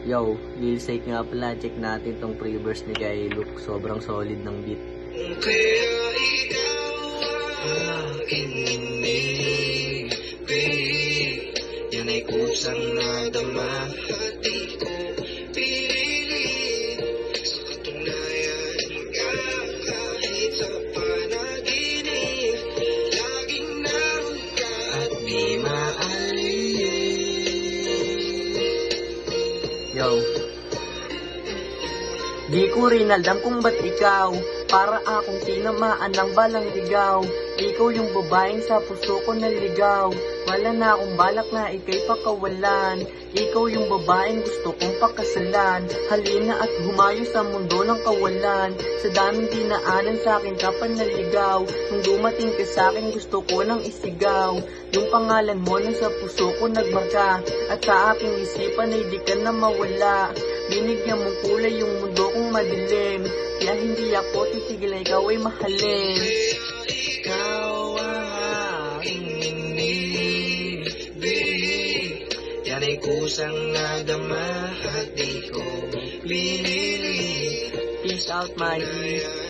Yo, Lil Sake nga pala, check natin tong pre-verse ni kay Luke. Sobrang solid ng beat. Kaya ikaw ang aking inibig, yan ay kusang nadama at di ko pinili. Sa katunayan ka kahit sa panaginip, laging naroon ka at di maalis. Yo, di ko rin alam kung ba't ikaw para akong tinamaan ng balang ligaw. Ikaw yung babaeng sa puso ko naligaw. Wala na akong balak na ika'y pakawalan. Ikaw yung babaeng gusto kong pakasalan. Halina at humayo sa mundo ng kawalan. Sa daming dinaanan sa akin ka panaligaw. Nung dumating ka sa akin gusto ko nang isigaw. Yung pangalan mo na sa puso ko nagmarka. At sa aking isipan ay di ka na mawala. Binigyan mong kulay yung mundo kong madilim. Kaya hindi ako titigil na ikaw ay mahalin. Ikaw ang aking inibig, yan ay kusang nadama at di ko pinili. Peace out, my G.